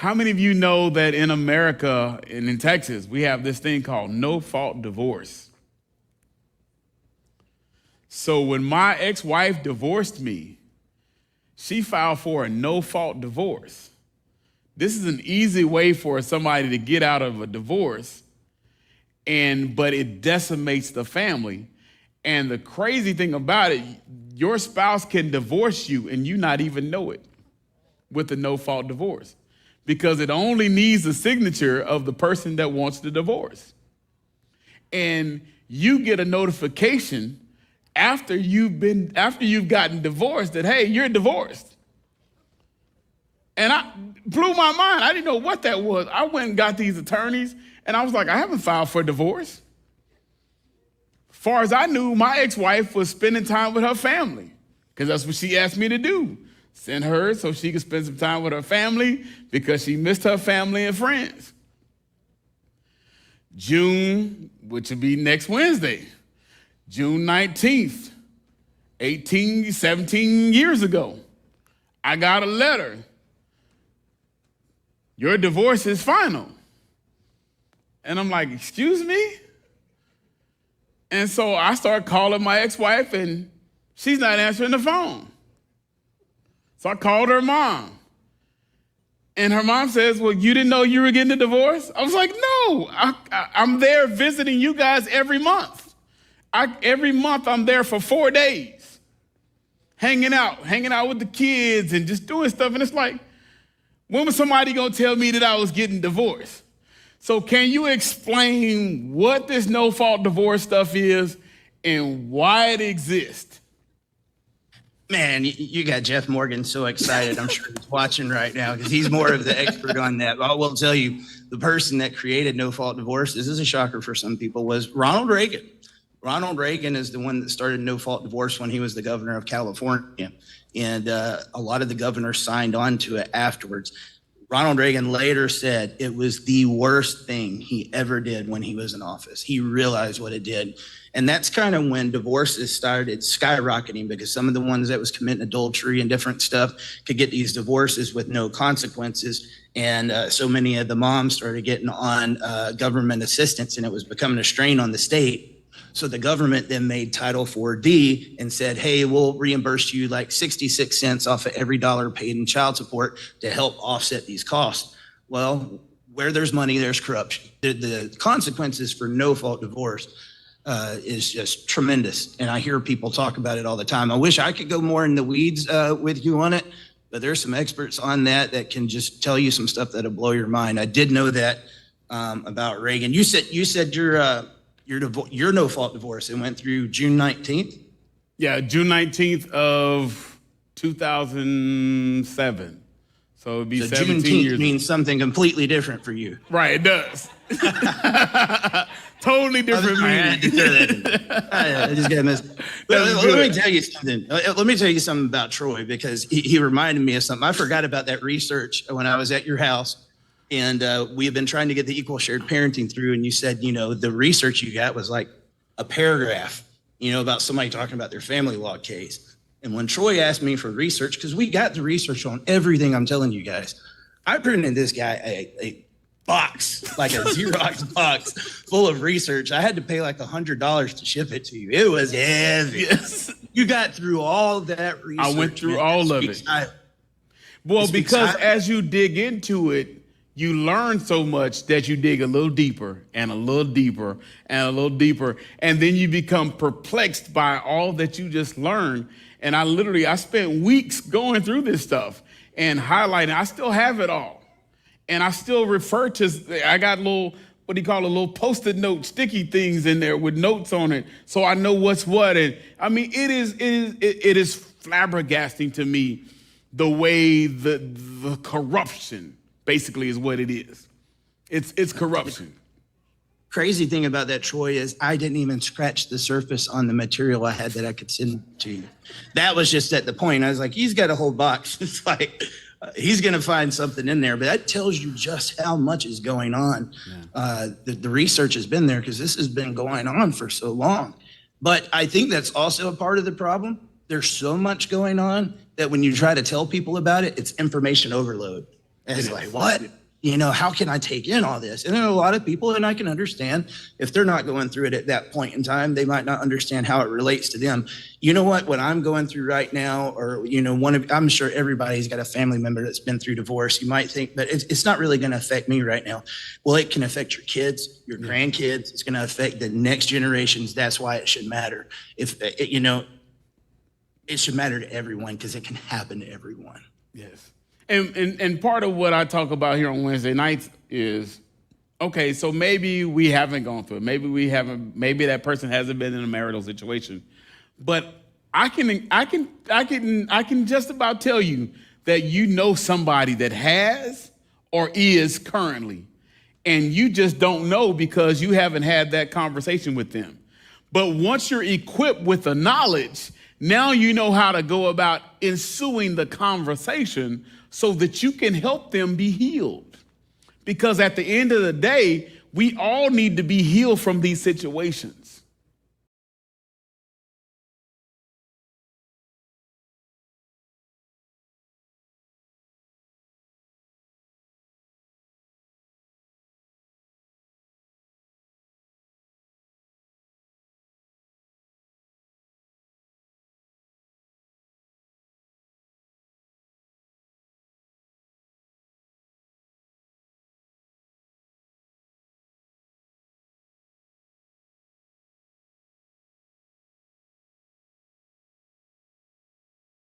How many of you know that in America and in Texas, we have this thing called no-fault divorce? So when my ex-wife divorced me, she filed for a no-fault divorce. This is an easy way for somebody to get out of a divorce, but it decimates the family. And the crazy thing about it, your spouse can divorce you and you not even know it with a no-fault divorce, because it only needs the signature of the person that wants the divorce. And you get a notification after you've gotten divorced that, hey, you're divorced. And I blew my mind. I didn't know what that was. I went and got these attorneys, and I was like, I haven't filed for divorce. Far as I knew, my ex-wife was spending time with her family, because that's what she asked me to do. Send her so she could spend some time with her family because she missed her family and friends. June, which will be next Wednesday, June 19th, 17 years ago, I got a letter. Your divorce is final. And I'm like, excuse me? And so I started calling my ex-wife, and she's not answering the phone. So I called her mom. And her mom says, well, you didn't know you were getting a divorce? I was like, no, I'm there visiting you guys every month. Every month I'm there for 4 days, hanging out with the kids and just doing stuff. And it's like, when was somebody gonna tell me that I was getting divorced? So can you explain what this no-fault divorce stuff is and why it exists? Man, you got Jeff Morgan so excited. I'm sure he's watching right now because he's more of the expert on that. But I will tell you, the person that created no-fault divorce, this is a shocker for some people, was Ronald Reagan. Ronald Reagan is the one that started no-fault divorce when he was the governor of California. And a lot of the governors signed on to it afterwards. Ronald Reagan later said it was the worst thing he ever did when he was in office. He realized what it did. And that's kind of when divorces started skyrocketing, because some of the ones that was committing adultery and different stuff could get these divorces with no consequences. And so many of the moms started getting on government assistance, and it was becoming a strain on the state. So the government then made Title 4D and said, hey, we'll reimburse you like 66 cents off of every dollar paid in child support to help offset these costs. Well, where there's money, there's corruption. The consequences for no-fault divorce is just tremendous. And I hear people talk about it all the time. I wish I could go more in the weeds with you on it, but there's some experts on that can just tell you some stuff that'll blow your mind. I did know that about Reagan. You said your no-fault divorce, it went through June 19th? Yeah, June 19th of 2007. So it'd be 17 Juneteenth years. Means something completely different for you. Right, it does. Totally different meaning. I just got missed. Let me tell you something. Let me tell you something about Troy, because he reminded me of something. I forgot about that research when I was at your house. And we have been trying to get the equal shared parenting through. And you said, the research you got was like a paragraph, about somebody talking about their family law case. And when Troy asked me for research, because we got the research on everything I'm telling you guys, I printed this guy a box, like a Xerox box full of research. I had to pay like $100 to ship it to you. It was heavy. Yes. You got through all that research. I went through all of it. Well, because as you dig into it, you learn so much that you dig a little deeper and a little deeper and a little deeper. And then you become perplexed by all that you just learned. And I spent weeks going through this stuff and highlighting. I still have it all. And I still refer to, I got little Post-it note, sticky things in there with notes on it. So I know what's what. And I mean, it is flabbergasting to me the way the corruption basically is what it is. It's corruption. Crazy thing about that, Troy, is I didn't even scratch the surface on the material I had that I could send to you. That was just at the point. I was like, he's got a whole box. It's like, he's going to find something in there. But that tells you just how much is going on. Yeah. The research has been there because this has been going on for so long. But I think that's also a part of the problem. There's so much going on that when you try to tell people about it, it's information overload. And it's like, what? You know, how can I take in all this? And there are a lot of people, and I can understand if they're not going through it at that point in time, they might not understand how it relates to them. You know what I'm going through right now, or, you know, I'm sure everybody's got a family member that's been through divorce. You might think, but it's not really going to affect me right now. Well, it can affect your kids, your grandkids. It's going to affect the next generations. That's why it should matter. You know, it should matter to everyone, because it can happen to everyone. Yes. And part of what I talk about here on Wednesday nights is, okay, so maybe we haven't gone through it. Maybe that person hasn't been in a marital situation. But I can just about tell you that you know somebody that has or is currently, and you just don't know because you haven't had that conversation with them. But once you're equipped with the knowledge, now you know how to go about ensuing the conversation so that you can help them be healed. Because at the end of the day, we all need to be healed from these situations.